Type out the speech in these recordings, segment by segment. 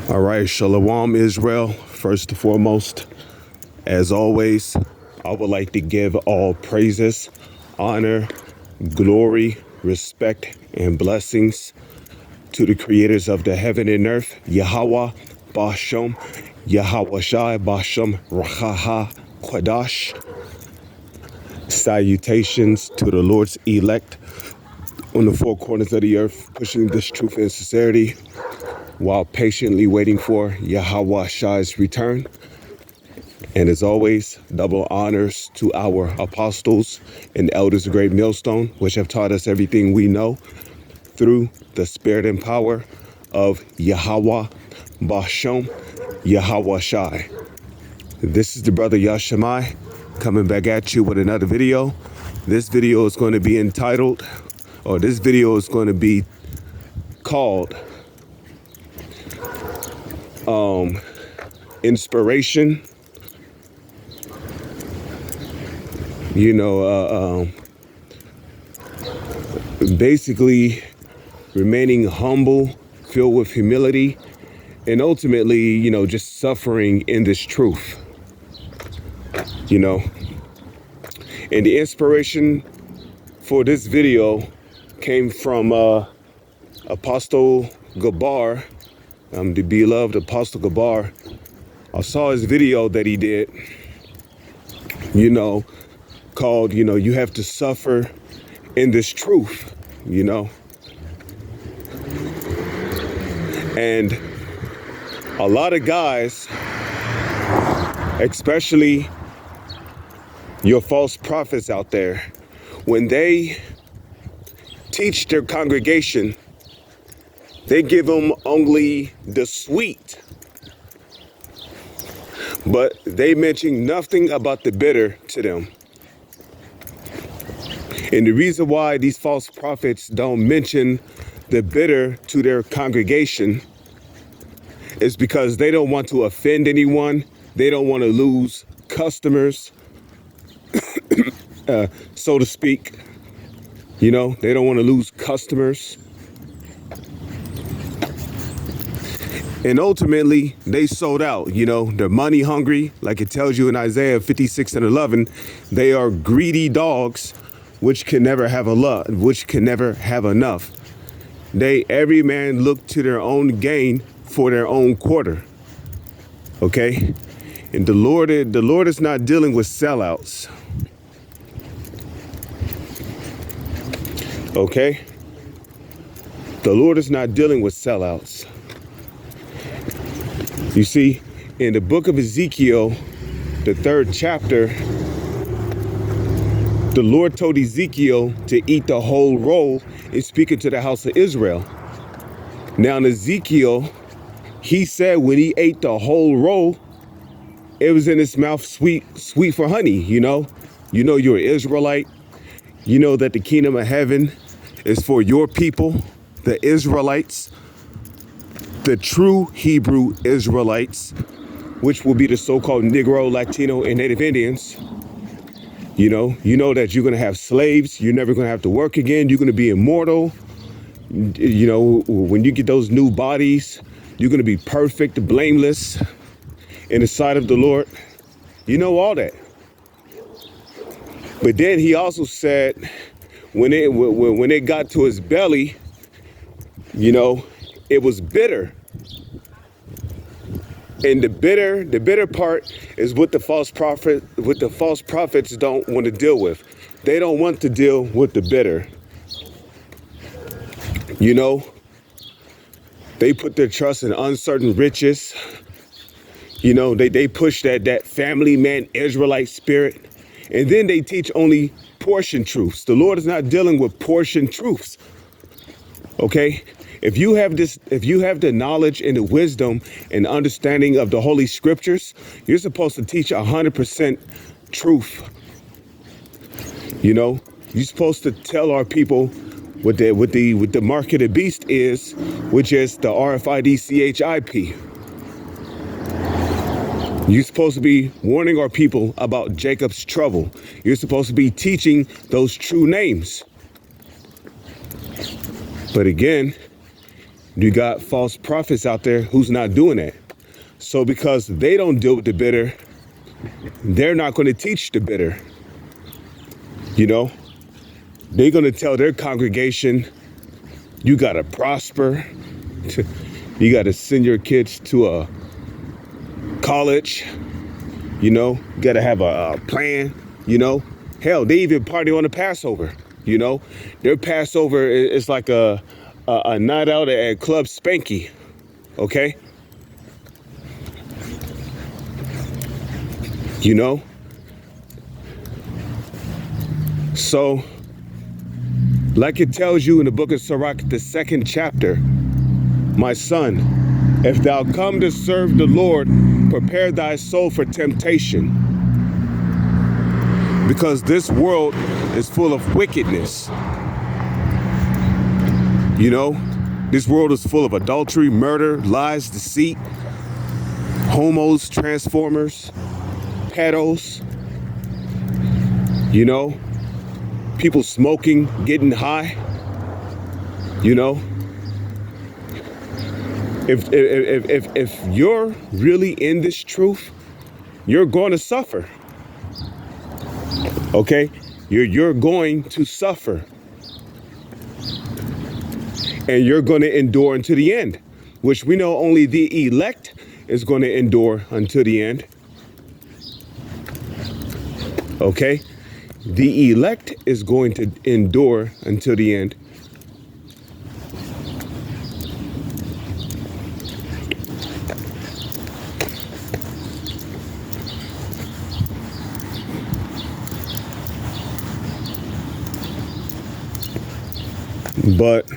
All right, Shalom Israel. First and foremost, as always, I would like to give all praises, honor, glory, respect, and blessings to the creators of the heaven and earth, Yahweh, Bashem, Yahweh Shai, Bashem, Rachaha, Quadash. Salutations to the Lord's elect on the four corners of the earth, pushing this truth and sincerity while patiently waiting for Yahweh Shai's return. And as always, double honors to our apostles and elders of Great Millstone, which have taught us everything we know through the spirit and power of Yahweh Bashem, Yahweh Shai. This is the brother Yashimai coming back at you with another video. This video is going to be entitled, or this video is going to be called Inspiration. Basically remaining humble, filled with humility, and ultimately, just suffering in this truth. And the inspiration for this video came from Apostle Gabar, the beloved Apostle Gabar. I saw his video that he did, called, you have to suffer in this truth, And a lot of guys, especially your false prophets out there, when they teach their congregation, they give them only the sweet, but they mention nothing about the bitter to them. And the reason why these false prophets don't mention the bitter to their congregation is because they don't want to offend anyone. They don't want to lose customers, so to speak. They don't want to lose customers. And ultimately, they sold out. They're money hungry. Like it tells you in Isaiah 56:11, they are greedy dogs, which can never have enough. Every man look to their own gain for their own quarter. Okay? And the Lord is not dealing with sellouts. Okay? The Lord is not dealing with sellouts. You see, in the book of Ezekiel, the 3rd chapter, the Lord told Ezekiel to eat the whole roll and speaking to the house of Israel. Now in Ezekiel, he said when he ate the whole roll, it was in his mouth sweet for honey, You're an Israelite. You know that the kingdom of heaven is for your people, the Israelites, the true Hebrew Israelites, which will be the so-called Negro, Latino, and Native Indians. You know that you're going to have slaves. You're never going to have to work again. You're going to be immortal. When you get those new bodies, you're going to be perfect, blameless in the sight of the Lord. You know all that. But then he also said when it got to his belly, it was bitter. And the bitter part is what the false prophets don't want to deal with. They don't want to deal with the bitter. They put their trust in uncertain riches. They push that family man Israelite spirit. And then they teach only portion truths. The Lord is not dealing with portion truths. Okay? If you have the knowledge and the wisdom and understanding of the Holy Scriptures, you're supposed to teach 100% truth. You're supposed to tell our people what the mark of the beast is, which is the RFID CHIP. You're supposed to be warning our people about Jacob's trouble. You're supposed to be teaching those true names. But again, You got false prophets out there who's not doing that. So because they don't deal with the bitter, they're not going to teach the bitter. You know, they're going to tell their congregation, you got to prosper. You got to send your kids to a college. You know, you got to have a plan. You know, hell, they even party on the Passover. You know, their Passover is like a night out at Club Spanky. Okay. You know, so like it tells you in the book of Sirach, the 2nd chapter, my son, if thou come to serve the Lord, prepare thy soul for temptation, because this world is full of wickedness. You know, this world is full of adultery, murder, lies, deceit, homos, transformers, pedos, you know, people smoking, getting high, you know. If you're really in this truth, you're going to suffer. Okay? You're going to suffer. And you're going to endure unto the end, which we know only the elect is going to endure until the end. Okay? The elect is going to endure until the end. But,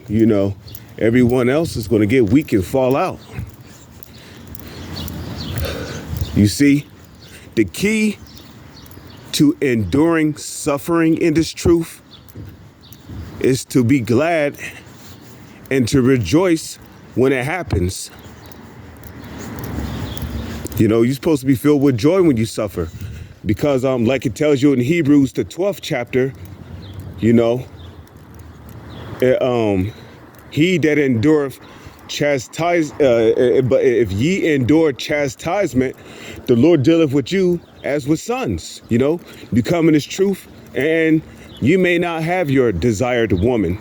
you know, everyone else is going to get weak and fall out. You see, the key to enduring suffering in this truth is to be glad and to rejoice when it happens. You know, you're supposed to be filled with joy when you suffer, because like it tells you in Hebrews, the 12th chapter, you know, he that endureth but if ye endure chastisement, the Lord dealeth with you as with sons. You know, you come in His truth, and you may not have your desired woman.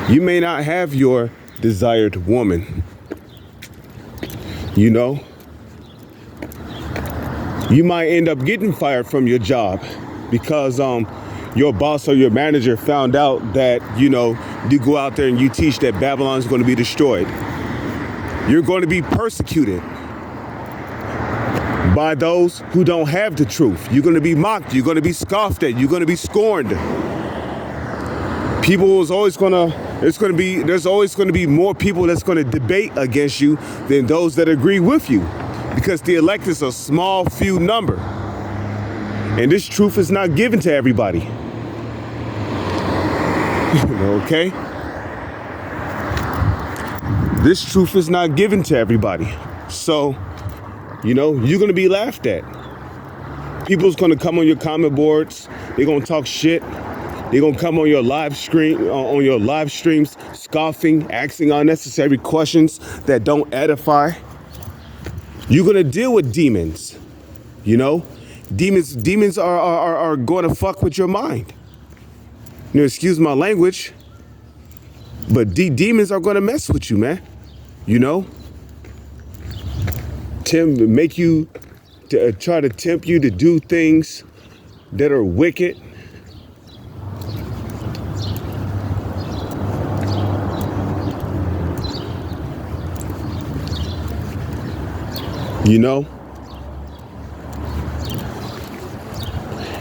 You may not have your desired woman. You know, you might end up getting fired from your job because your boss or your manager found out that, you know, you go out there and you teach that Babylon is going to be destroyed. You're going to be persecuted by those who don't have the truth. You're going to be mocked. You're going to be scoffed at. You're going to be scorned. There's always going to be more people that's going to debate against you than those that agree with you, because the elect is a small few number. And this truth is not given to everybody. Okay? This truth is not given to everybody. So, you know, you're going to be laughed at. People's going to come on your comment boards. They're going to talk shit. They're going to come on your live streams, scoffing, asking unnecessary questions that don't edify. You're going to deal with demons. You know, demons are going to fuck with your mind. You know, excuse my language, but demons are going to mess with you, man. You know, make you try to tempt you to do things that are wicked. You know,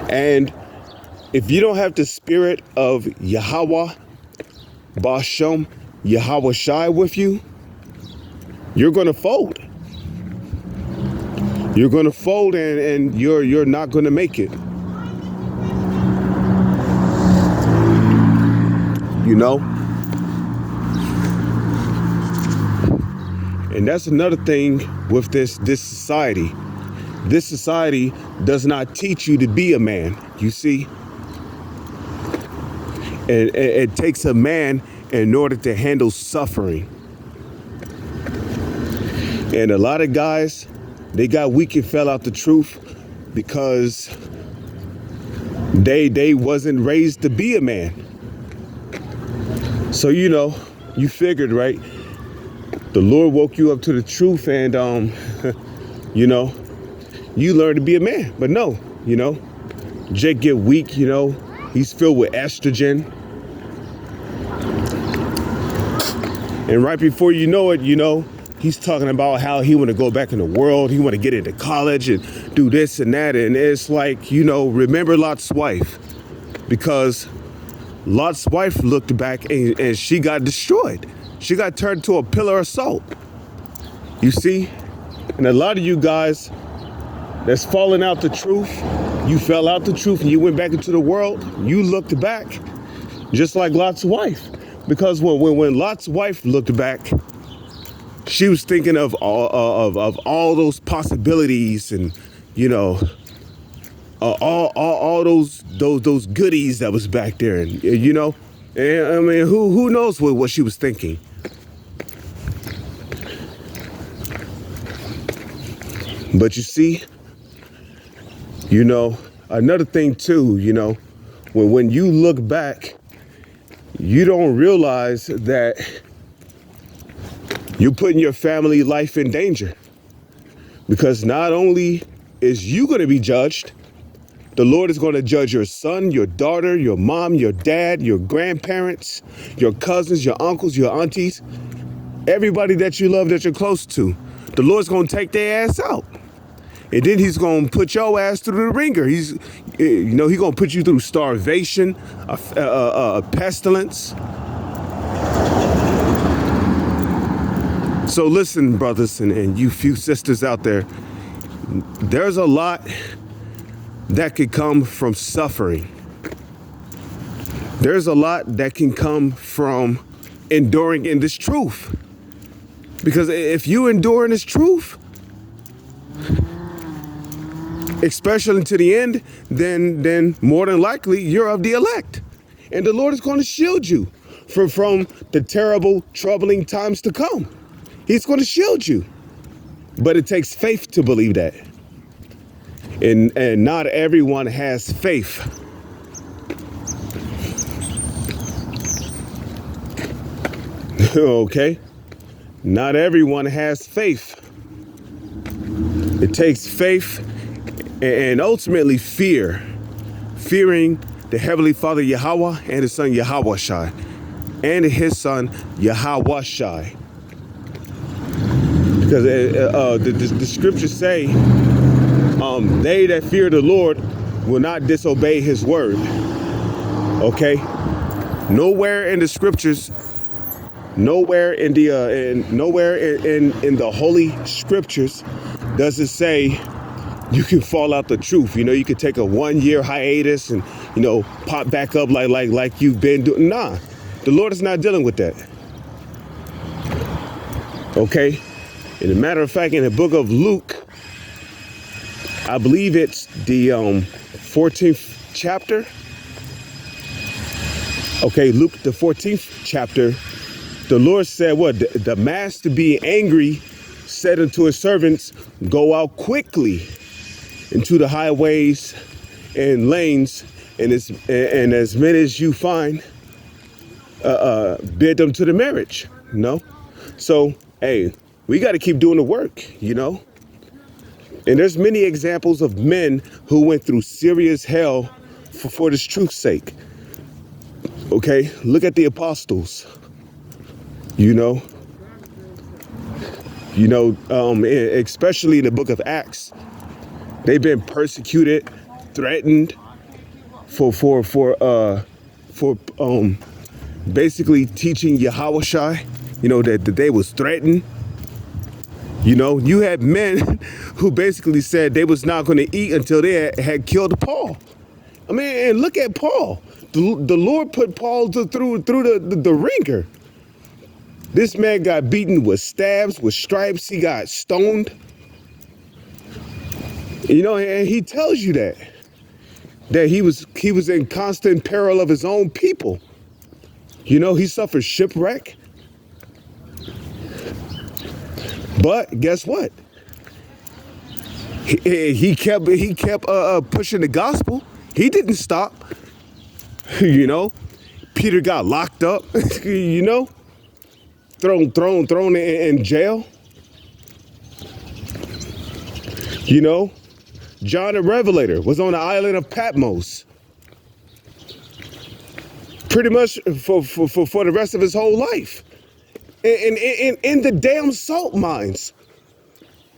and if you don't have the spirit of Yahweh, Bashem, Yahweh Shai with you, you're going to fold. You're going to fold, and you're not going to make it. You know? And that's another thing with this society. This society does not teach you to be a man, you see? And it takes a man in order to handle suffering. And a lot of guys, they got weak and fell out the truth because they wasn't raised to be a man. So, you figured, right? The Lord woke you up to the truth and, you learned to be a man. But no, Jake get weak, he's filled with estrogen. And right before you know it, he's talking about how he want to go back in the world. He want to get into college and do this and that. And it's like, remember Lot's wife, because Lot's wife looked back and she got destroyed. She got turned to a pillar of salt. You see? And a lot of you guys that's falling out the truth, you fell out the truth and you went back into the world. You looked back just like Lot's wife. Because when Lot's wife looked back, she was thinking of all those possibilities and, all those goodies that was back there. And, and I mean, who knows what she was thinking. But you see, another thing too, when you look back, you don't realize that you're putting your family life in danger. Because not only is you going to be judged, the Lord is going to judge your son, your daughter, your mom, your dad, your grandparents, your cousins, your uncles, your aunties, everybody that you love, that you're close to. The Lord's going to take their ass out. And then he's going to put your ass through the ringer. He's going to put you through starvation, a pestilence. So listen, brothers and you few sisters out there, there's a lot that could come from suffering. There's a lot that can come from enduring in this truth. Because if you endure in this truth, especially to the end, then more than likely you're of the elect. And the Lord is going to shield you from the terrible, troubling times to come. He's going to shield you. But it takes faith to believe that. And not everyone has faith. Okay? Not everyone has faith. It takes faith and ultimately fearing the Heavenly Father Yahweh and His Son Yahweh and His Son Yahweh. Because the scriptures say, they that fear the Lord will not disobey His word. Okay? Nowhere in the scriptures, nowhere in the holy scriptures does it say you can fall out the truth. You could take a 1-year hiatus and, pop back up like you've been doing. Nah, the Lord is not dealing with that. Okay? And a matter of fact, in the book of Luke, I believe it's the 14th chapter. Okay, Luke, the 14th chapter, the Lord said what? The master being angry said unto his servants, go out quickly into the highways and lanes, and as many as you find, bid them to the marriage. So, hey, we got to keep doing the work, And there's many examples of men who went through serious hell for this truth's sake. Okay, look at the apostles. Especially in the book of Acts, they've been persecuted, threatened for basically teaching Yahweh that they was threatened. You had men who basically said they was not going to eat until they had killed Paul. I mean, and look at Paul. The Lord put Paul through the ringer. This man got beaten with stabs, with stripes. He got stoned. You know, and he tells you that he was in constant peril of his own people. You know, he suffered shipwreck. But guess what? He kept pushing the gospel. He didn't stop. You know, Peter got locked up. You know, thrown in jail. You know, John the Revelator was on the island of Patmos, pretty much for the rest of his whole life, in the damn salt mines.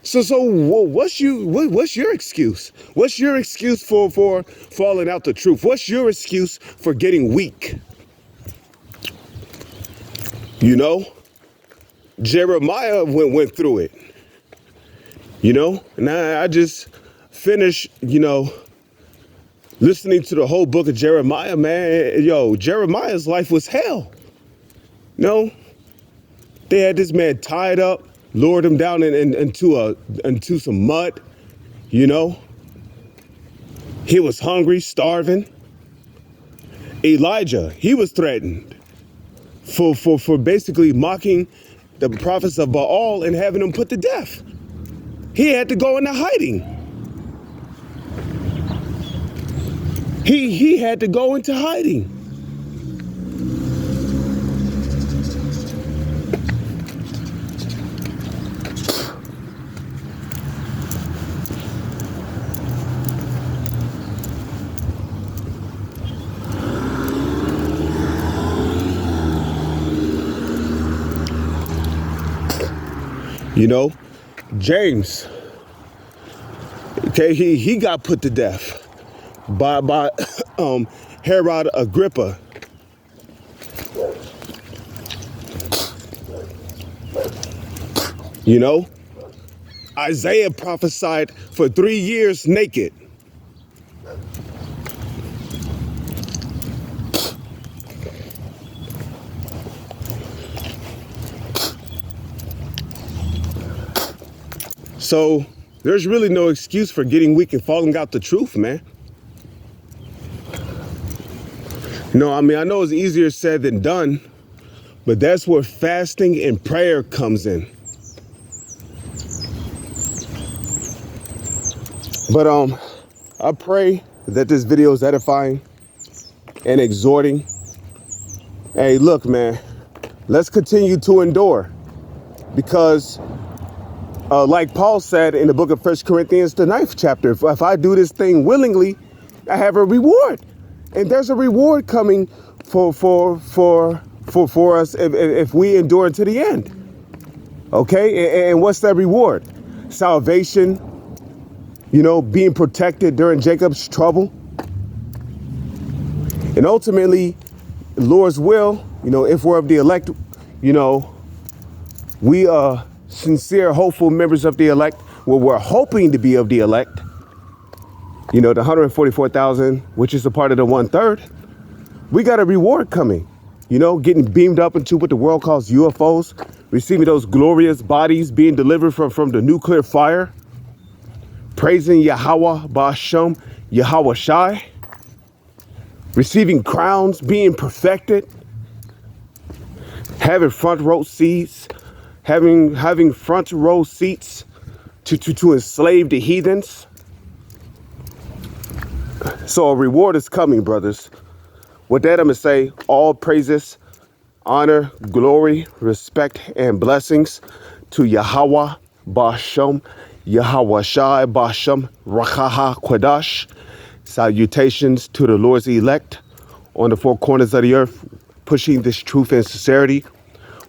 So what's your excuse? What's your excuse for falling out the truth? What's your excuse for getting weak? You know, Jeremiah went through it. You know, and I just finished, you know, listening to the whole book of Jeremiah, man. Yo, Jeremiah's life was hell. You know, they had this man tied up, lured him down into some mud. You know, he was hungry, starving. Elijah, he was threatened for basically mocking the prophets of Baal and having them put to death. He had to go into hiding. He had to go into hiding. You know, James, okay, he got put to death by Herod Agrippa. You know, Isaiah prophesied for 3 years naked. So there's really no excuse for getting weak and falling out the truth, man. No, I mean, I know it's easier said than done, but that's where fasting and prayer comes in. But I pray that this video is edifying and exhorting. Hey, look, man, let's continue to endure, because like Paul said in the book of 1 Corinthians, the 9th chapter, if I do this thing willingly, I have a reward. And there's a reward coming for us if we endure to the end. Okay, and what's that reward? Salvation, you know, being protected during Jacob's trouble. And ultimately, the Lord's will, you know, if we're of the elect, you know, we are sincere, hopeful members of the elect. Well, we're hoping to be of the elect. You know, the 144,000, which is a part of the 1/3. We got a reward coming. You know, getting beamed up into what the world calls UFOs, receiving those glorious bodies being delivered from the nuclear fire, praising Yahweh Ba'ashem, Yahweh Shai, receiving crowns, being perfected, having front row seats, having front row seats to enslave the heathens. So a reward is coming, brothers. With that, I'm going to say all praises, honor, glory, respect, and blessings to Yahweh Ba'ashem, Yahweh Shai Ba'ashem, Rachaha Quadash. Salutations to the Lord's elect on the four corners of the earth, pushing this truth and sincerity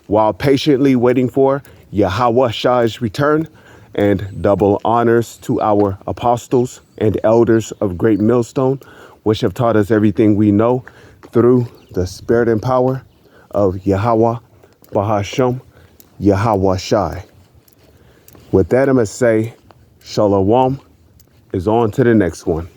while patiently waiting for Yahweh Shai's return. And double honors to our apostles and elders of Great Millstone, which have taught us everything we know through the spirit and power of Yahweh Ba'ashem, Yahweh Shai. With that, I'm going to say, Shalom is on to the next one.